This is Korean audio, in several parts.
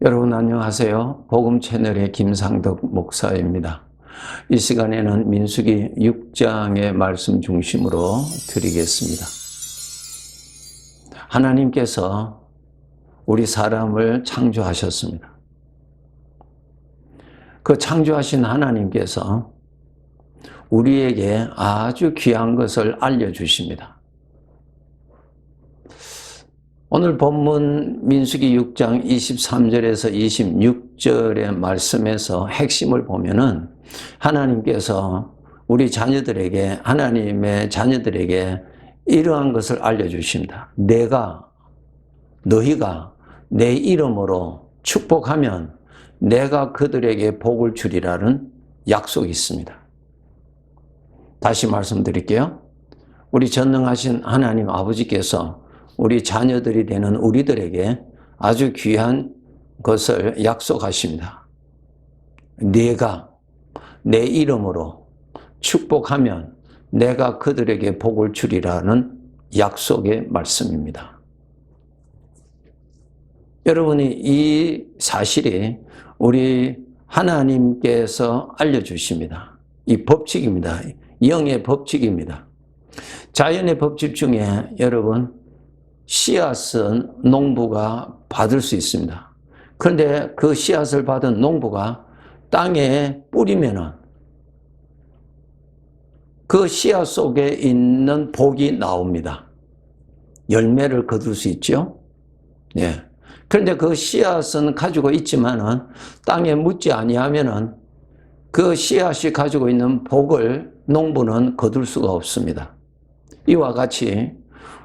여러분 안녕하세요. 복음 채널의 김상덕 목사입니다. 이 시간에는 민수기 6장의 말씀 중심으로 드리겠습니다. 하나님께서 우리 사람을 창조하셨습니다. 그 창조하신 하나님께서 우리에게 아주 귀한 것을 알려주십니다. 오늘 본문 민수기 6장 23절에서 26절의 말씀에서 핵심을 보면은 하나님께서 우리 자녀들에게, 하나님의 자녀들에게 이러한 것을 알려주십니다. 너희가 내 이름으로 축복하면 내가 그들에게 복을 주리라는 약속이 있습니다. 다시 말씀드릴게요. 우리 전능하신 하나님 아버지께서 우리 자녀들이 되는 우리들에게 아주 귀한 것을 약속하십니다. 네가 내 이름으로 축복하면 내가 그들에게 복을 주리라는 약속의 말씀입니다. 여러분이 이 사실이 우리 하나님께서 알려주십니다. 이 법칙입니다. 영의 법칙입니다. 자연의 법칙 중에 여러분 씨앗은 농부가 받을 수 있습니다. 그런데 그 씨앗을 받은 농부가 땅에 뿌리면은 그 씨앗 속에 있는 복이 나옵니다. 열매를 거둘 수 있죠. 예. 그런데 그 씨앗은 가지고 있지만은 땅에 묻지 아니하면은 그 씨앗이 가지고 있는 복을 농부는 거둘 수가 없습니다. 이와 같이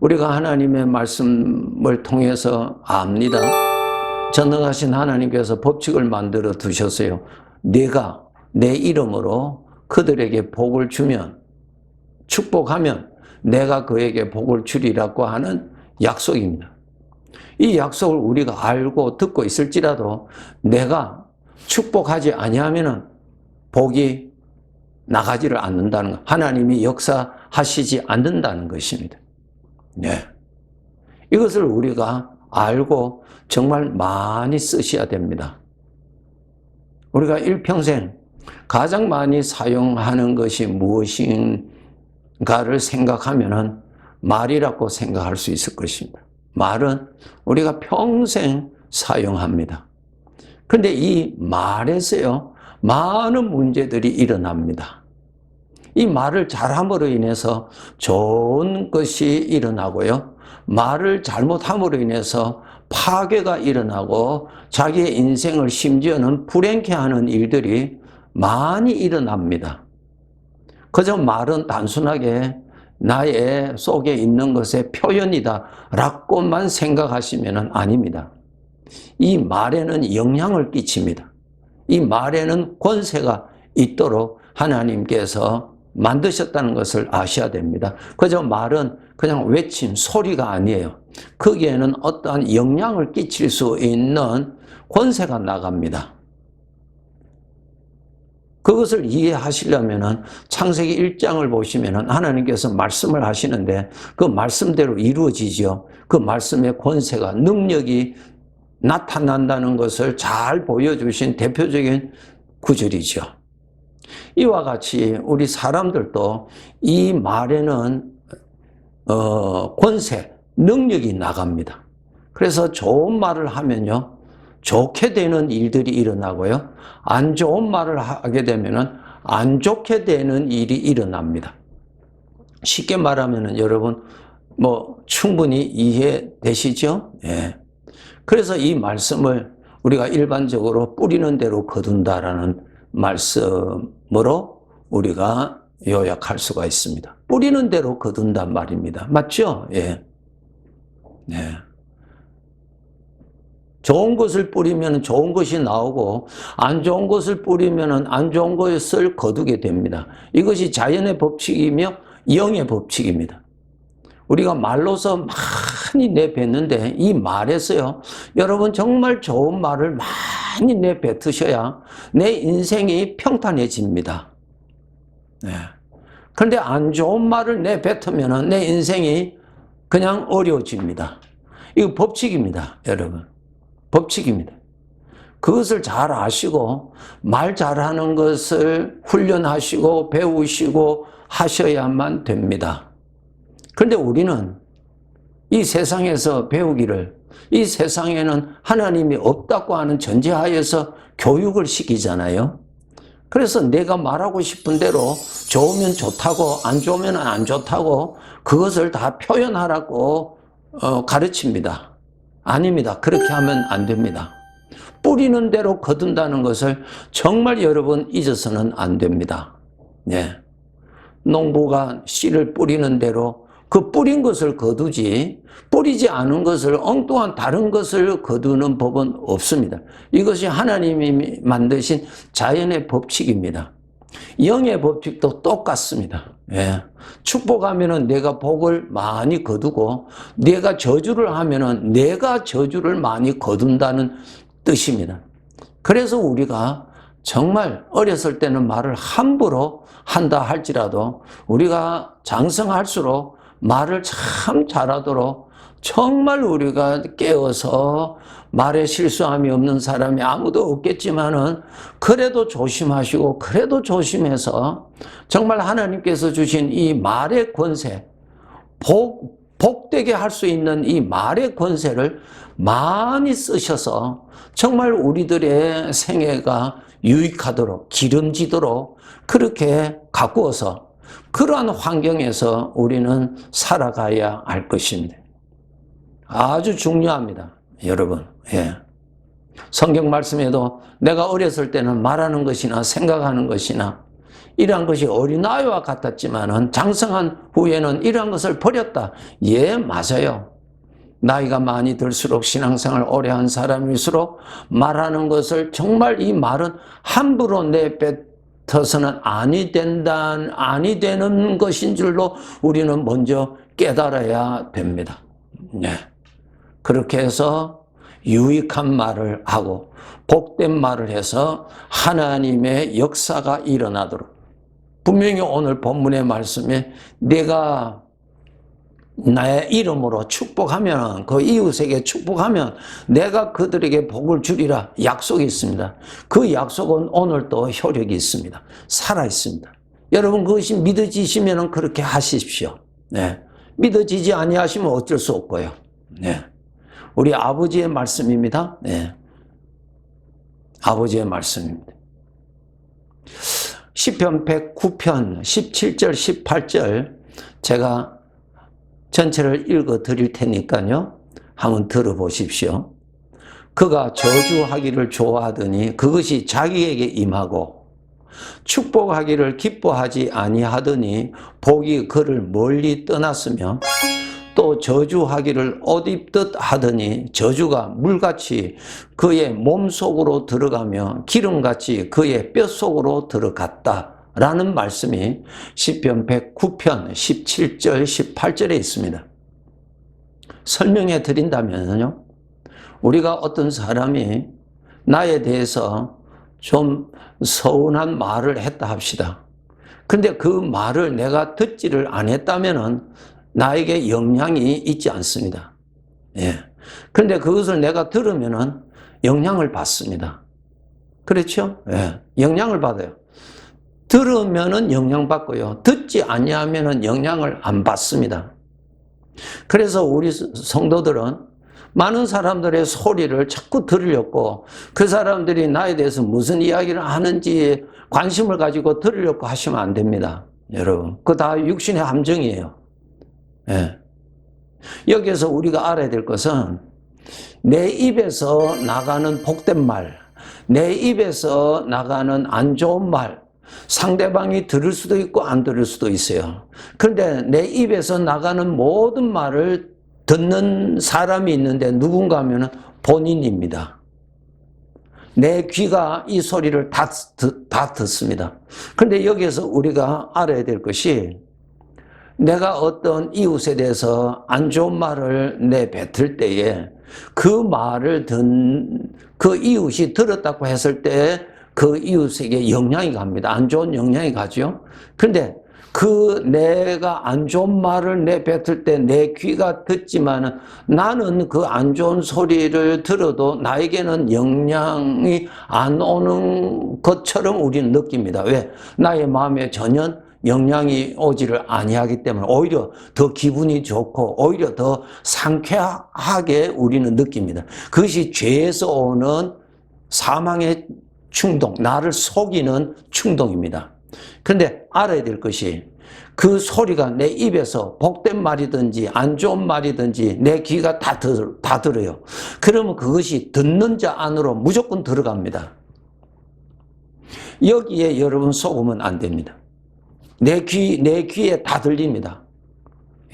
우리가 하나님의 말씀을 통해서 압니다. 전능하신 하나님께서 법칙을 만들어 두셨어요. 네가 내 이름으로 그들에게 복을 주면, 축복하면 내가 그에게 복을 주리라고 하는 약속입니다. 이 약속을 우리가 알고 듣고 있을지라도 내가 축복하지 아니하면 복이 나가지를 않는다는 것, 하나님이 역사하시지 않는다는 것입니다. 네. 이것을 우리가 알고 정말 많이 쓰셔야 됩니다. 우리가 일평생 가장 많이 사용하는 것이 무엇인가를 생각하면은 말이라고 생각할 수 있을 것입니다. 말은 우리가 평생 사용합니다. 그런데 이 말에서요, 많은 문제들이 일어납니다. 이 말을 잘함으로 인해서 좋은 것이 일어나고요. 말을 잘못함으로 인해서 파괴가 일어나고 자기의 인생을 심지어는 불행케 하는 일들이 많이 일어납니다. 그저 말은 단순하게 나의 속에 있는 것의 표현이다 라고만 생각하시면 아닙니다. 이 말에는 영향을 끼칩니다. 이 말에는 권세가 있도록 하나님께서 만드셨다는 것을 아셔야 됩니다. 그저 말은 그냥 외침, 소리가 아니에요. 거기에는 어떠한 영향을 끼칠 수 있는 권세가 나갑니다. 그것을 이해하시려면 창세기 1장을 보시면 하나님께서 말씀을 하시는데 그 말씀대로 이루어지죠. 그 말씀의 권세가, 능력이 나타난다는 것을 잘 보여주신 대표적인 구절이죠. 이와 같이 우리 사람들도 이 말에는 권세, 능력이 나갑니다. 그래서 좋은 말을 하면요, 좋게 되는 일들이 일어나고요, 안 좋은 말을 하게 되면은 안 좋게 되는 일이 일어납니다. 쉽게 말하면은 여러분 충분히 이해되시죠? 예. 그래서 이 말씀을 우리가 일반적으로 뿌리는 대로 거둔다라는 말씀으로 우리가 요약할 수가 있습니다. 뿌리는 대로 거둔단 말입니다. 맞죠? 예. 네. 좋은 것을 뿌리면 좋은 것이 나오고 안 좋은 것을 뿌리면 안 좋은 것을 거두게 됩니다. 이것이 자연의 법칙이며 영의 법칙입니다. 우리가 말로서 많이 내뱉는데 이 말에서요, 여러분 정말 좋은 말을 많이 내뱉으셔야 내 인생이 평탄해집니다. 네. 그런데 안 좋은 말을 내뱉으면 내 인생이 그냥 어려워집니다. 이거 법칙입니다, 여러분. 법칙입니다. 그것을 잘 아시고 말 잘하는 것을 훈련하시고 배우시고 하셔야만 됩니다. 그런데 우리는 이 세상에서 배우기를, 이 세상에는 하나님이 없다고 하는 전제하에서 교육을 시키잖아요. 그래서 내가 말하고 싶은 대로 좋으면 좋다고 안 좋으면 안 좋다고 그것을 다 표현하라고 가르칩니다. 아닙니다. 그렇게 하면 안 됩니다. 뿌리는 대로 거둔다는 것을 정말 여러분 잊어서는 안 됩니다. 네. 농부가 씨를 뿌리는 대로 그 뿌린 것을 거두지 뿌리지 않은 것을 엉뚱한 다른 것을 거두는 법은 없습니다. 이것이 하나님이 만드신 자연의 법칙입니다. 영의 법칙도 똑같습니다. 예. 축복하면은 내가 복을 많이 거두고 내가 저주를 하면은 내가 저주를 많이 거둔다는 뜻입니다. 그래서 우리가 정말 어렸을 때는 말을 함부로 한다 할지라도 우리가 장성할수록 말을 참 잘하도록 정말 우리가 깨어서 말에 실수함이 없는 사람이 아무도 없겠지만은 그래도 조심하시고 그래도 조심해서 정말 하나님께서 주신 이 말의 권세, 복되게 할 수 있는 이 말의 권세를 많이 쓰셔서 정말 우리들의 생애가 유익하도록 기름지도록 그렇게 가꾸어서 그러한 환경에서 우리는 살아가야 할 것입니다. 아주 중요합니다. 여러분. 예. 성경 말씀에도 내가 어렸을 때는 말하는 것이나 생각하는 것이나 이러한 것이 어린아이와 같았지만은 장성한 후에는 이러한 것을 버렸다. 예, 맞아요. 나이가 많이 들수록 신앙생활 오래 한 사람일수록 말하는 것을 정말 이 말은 함부로 내뱉어서는 아니 되는 것인 줄로 우리는 먼저 깨달아야 됩니다. 네. 그렇게 해서 유익한 말을 하고 복된 말을 해서 하나님의 역사가 일어나도록 분명히 오늘 본문의 말씀에 내가 나의 이름으로 축복하면 그 이웃에게 축복하면 내가 그들에게 복을 주리라 약속이 있습니다. 그 약속은 오늘도 효력이 있습니다. 살아 있습니다. 여러분 그것이 믿어지시면 그렇게 하십시오. 네. 믿어지지 아니하시면 어쩔 수 없고요. 네. 우리 아버지의 말씀입니다. 네. 아버지의 말씀입니다. 시편 109편 17절 18절 제가 전체를 읽어 드릴 테니까요. 한번 들어보십시오. 그가 저주하기를 좋아하더니 그것이 자기에게 임하고 축복하기를 기뻐하지 아니하더니 복이 그를 멀리 떠났으며 또 저주하기를 옷 입듯 하더니 저주가 물같이 그의 몸속으로 들어가며 기름같이 그의 뼛속으로 들어갔다. 라는 말씀이 시편 109편 17절 18절에 있습니다. 설명해 드린다면요. 우리가 어떤 사람이 나에 대해서 좀 서운한 말을 했다 합시다. 근데 그 말을 내가 듣지를 않았다면은 나에게 영향이 있지 않습니다. 예. 그런데 그것을 내가 들으면은 영향을 받습니다. 그렇죠? 예. 영향을 받아요. 들으면은 영향받고요. 듣지 아니하면은 영향을 안 받습니다. 그래서 우리 성도들은 많은 사람들의 소리를 자꾸 들으려고 그 사람들이 나에 대해서 무슨 이야기를 하는지 관심을 가지고 들으려고 하시면 안 됩니다. 여러분, 그거 다 육신의 함정이에요. 예. 여기에서 우리가 알아야 될 것은 내 입에서 나가는 복된 말, 내 입에서 나가는 안 좋은 말, 상대방이 들을 수도 있고 안 들을 수도 있어요. 그런데 내 입에서 나가는 모든 말을 듣는 사람이 있는데 누군가 하면은 본인입니다. 내 귀가 이 소리를 다 듣습니다. 그런데 여기에서 우리가 알아야 될 것이 내가 어떤 이웃에 대해서 안 좋은 말을 내뱉을 때에 그 말을 그 이웃이 들었다고 했을 때 그 이웃에게 영향이 갑니다. 안 좋은 영향이 가죠. 그런데 내가 안 좋은 말을 내뱉을 때 내 귀가 듣지만은 나는 그 안 좋은 소리를 들어도 나에게는 영향이 안 오는 것처럼 우리는 느낍니다. 왜? 나의 마음에 전혀 영향이 오지를 아니하기 때문에 오히려 더 기분이 좋고 오히려 더 상쾌하게 우리는 느낍니다. 그것이 죄에서 오는 사망의 충동, 나를 속이는 충동입니다. 그런데 알아야 될 것이 그 소리가 내 입에서 복된 말이든지 안 좋은 말이든지 내 귀가 다 들어요. 그러면 그것이 듣는 자 안으로 무조건 들어갑니다. 여기에 여러분 속으면 안 됩니다. 내 귀에 다 들립니다.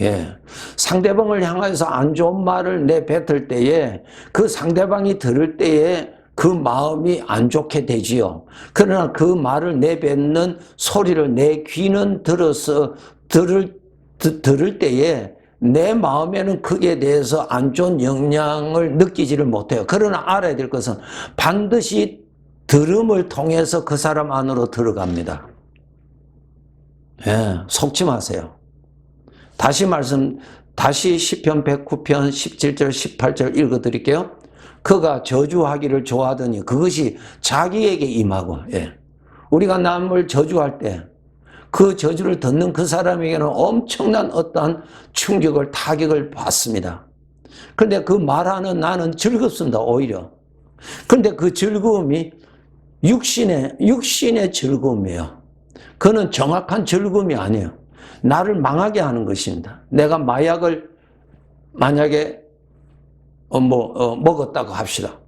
예. 상대방을 향해서 안 좋은 말을 내뱉을 때에 그 상대방이 들을 때에 그 마음이 안 좋게 되지요. 그러나 그 말을 내뱉는 소리를 내 귀는 들어서 들을 때에 내 마음에는 그에 대해서 안 좋은 영향을 느끼지를 못해요. 그러나 알아야 될 것은 반드시 들음을 통해서 그 사람 안으로 들어갑니다. 예, 속지 마세요. 다시 시편 109편 17절 18절 읽어드릴게요. 그가 저주하기를 좋아하더니 그것이 자기에게 임하고, 예. 우리가 남을 저주할 때 그 저주를 듣는 그 사람에게는 엄청난 어떠한 충격을, 타격을 받습니다. 그런데 그 말하는 나는 즐겁습니다, 오히려. 그런데 그 즐거움이 육신의 즐거움이에요. 그는 정확한 즐거움이 아니에요. 나를 망하게 하는 것입니다. 내가 마약을 만약에 먹었다고 합시다.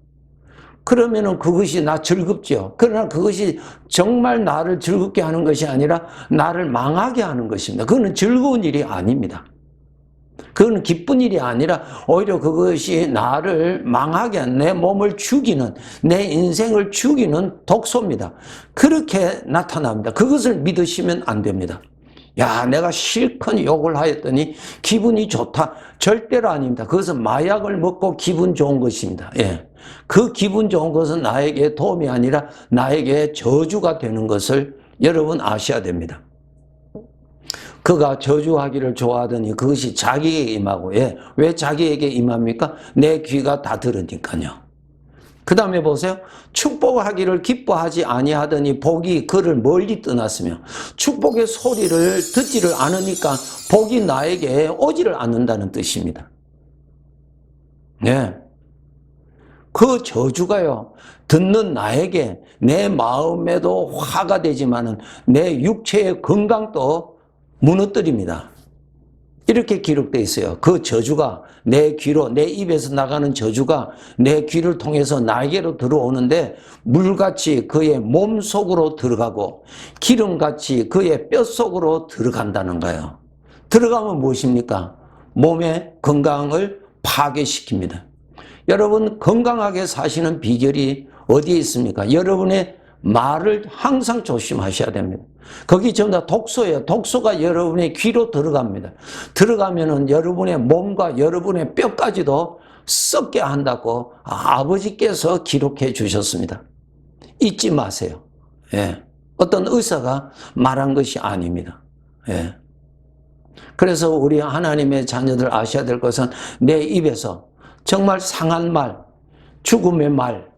그러면은 그것이 나 즐겁지요. 그러나 그것이 정말 나를 즐겁게 하는 것이 아니라 나를 망하게 하는 것입니다. 그거는 즐거운 일이 아닙니다. 그건 기쁜 일이 아니라 오히려 그것이 나를 망하게 하는, 내 몸을 죽이는, 내 인생을 죽이는 독소입니다. 그렇게 나타납니다. 그것을 믿으시면 안 됩니다. 야, 내가 실컷 욕을 하였더니 기분이 좋다. 절대로 아닙니다. 그것은 마약을 먹고 기분 좋은 것입니다. 예. 그 기분 좋은 것은 나에게 도움이 아니라 나에게 저주가 되는 것을 여러분 아셔야 됩니다. 그가 저주하기를 좋아하더니 그것이 자기에게 임하고, 예. 왜 자기에게 임합니까? 내 귀가 다 들으니까요. 그 다음에 보세요. 축복하기를 기뻐하지 아니하더니 복이 그를 멀리 떠났으며, 축복의 소리를 듣지를 않으니까 복이 나에게 오지를 않는다는 뜻입니다. 네. 그 저주가요, 듣는 나에게 내 마음에도 화가 되지만은 내 육체의 건강도 무너뜨립니다. 이렇게 기록되어 있어요. 그 저주가 내 귀로, 내 입에서 나가는 저주가 내 귀를 통해서 나에게로 들어오는데 물같이 그의 몸 속으로 들어가고 기름같이 그의 뼈 속으로 들어간다는 거예요. 들어가면 무엇입니까? 몸의 건강을 파괴시킵니다. 여러분, 건강하게 사시는 비결이 어디에 있습니까? 여러분의 말을 항상 조심하셔야 됩니다. 거기 전부 다 독소예요. 독소가 여러분의 귀로 들어갑니다. 들어가면은 여러분의 몸과 여러분의 뼈까지도 썩게 한다고 아버지께서 기록해 주셨습니다. 잊지 마세요. 예. 어떤 의사가 말한 것이 아닙니다. 예. 그래서 우리 하나님의 자녀들 아셔야 될 것은 내 입에서 정말 상한 말, 죽음의 말,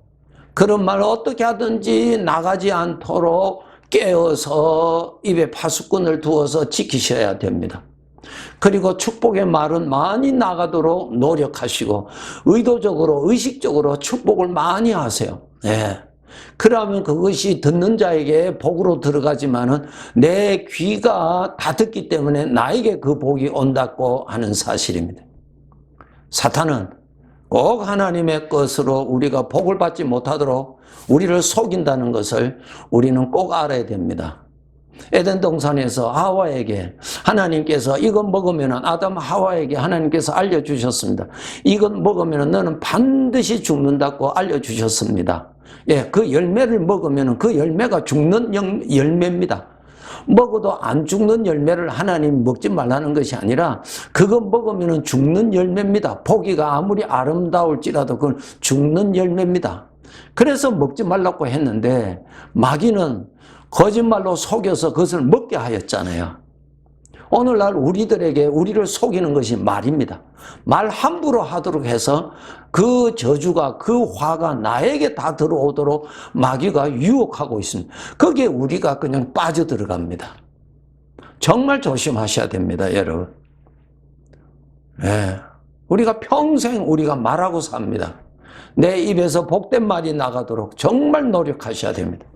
그런 말 어떻게 하든지 나가지 않도록 깨어서 입에 파수꾼을 두어서 지키셔야 됩니다. 그리고 축복의 말은 많이 나가도록 노력하시고 의도적으로, 의식적으로 축복을 많이 하세요. 네. 그러면 그것이 듣는 자에게 복으로 들어가지만은 내 귀가 다 듣기 때문에 나에게 그 복이 온다고 하는 사실입니다. 사탄은 꼭 하나님의 것으로 우리가 복을 받지 못하도록 우리를 속인다는 것을 우리는 꼭 알아야 됩니다. 에덴 동산에서 하와에게 하나님께서 이것 먹으면, 아담 하와에게 하나님께서 알려주셨습니다. 이것 먹으면 너는 반드시 죽는다고 알려주셨습니다. 예, 그 열매를 먹으면 그 열매가 죽는 열매입니다. 먹어도 안 죽는 열매를 하나님 먹지 말라는 것이 아니라 그거 먹으면 죽는 열매입니다. 보기가 아무리 아름다울지라도 그건 죽는 열매입니다. 그래서 먹지 말라고 했는데 마귀는 거짓말로 속여서 그것을 먹게 하였잖아요. 오늘날 우리들에게 우리를 속이는 것이 말입니다. 말 함부로 하도록 해서 그 저주가, 그 화가 나에게 다 들어오도록 마귀가 유혹하고 있습니다. 거기에 우리가 그냥 빠져들어갑니다. 정말 조심하셔야 됩니다, 여러분. 네. 우리가 평생 우리가 말하고 삽니다. 내 입에서 복된 말이 나가도록 정말 노력하셔야 됩니다.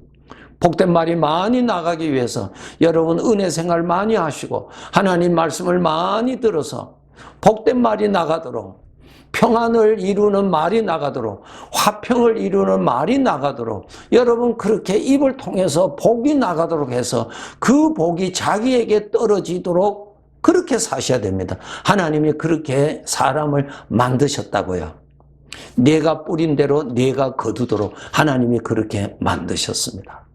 복된 말이 많이 나가기 위해서 여러분 은혜 생활 많이 하시고 하나님 말씀을 많이 들어서 복된 말이 나가도록, 평안을 이루는 말이 나가도록, 화평을 이루는 말이 나가도록, 여러분 그렇게 입을 통해서 복이 나가도록 해서 그 복이 자기에게 떨어지도록 그렇게 사셔야 됩니다. 하나님이 그렇게 사람을 만드셨다고요. 내가 뿌린 대로 내가 거두도록 하나님이 그렇게 만드셨습니다.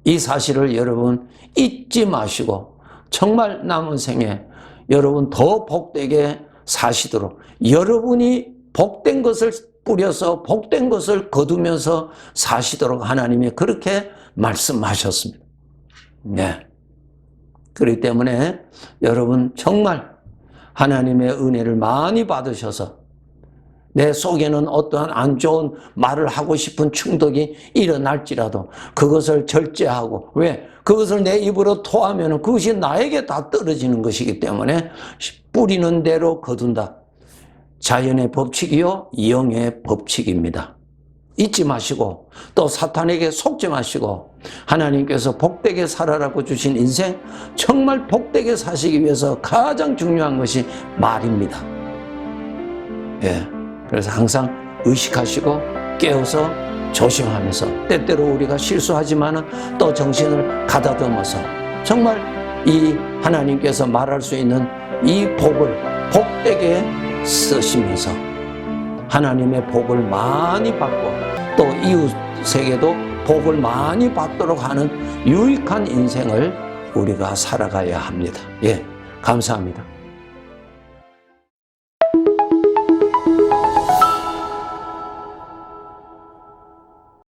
이 사실을 여러분 잊지 마시고 정말 남은 생에 여러분 더 복되게 사시도록, 여러분이 복된 것을 뿌려서 복된 것을 거두면서 사시도록 하나님이 그렇게 말씀하셨습니다. 네. 그렇기 때문에 여러분 정말 하나님의 은혜를 많이 받으셔서 내 속에는 어떠한 안 좋은 말을 하고 싶은 충동이 일어날지라도 그것을 절제하고, 왜? 그것을 내 입으로 토하면 그것이 나에게 다 떨어지는 것이기 때문에 뿌리는 대로 거둔다. 자연의 법칙이요 영의 법칙입니다. 잊지 마시고 또 사탄에게 속지 마시고 하나님께서 복되게 살아라고 주신 인생, 정말 복되게 사시기 위해서 가장 중요한 것이 말입니다. 예. 그래서 항상 의식하시고 깨어서 조심하면서, 때때로 우리가 실수하지만은 또 정신을 가다듬어서 정말 이 하나님께서 말할 수 있는 이 복을 복되게 쓰시면서 하나님의 복을 많이 받고 또 이웃에게도 복을 많이 받도록 하는 유익한 인생을 우리가 살아가야 합니다. 예, 감사합니다.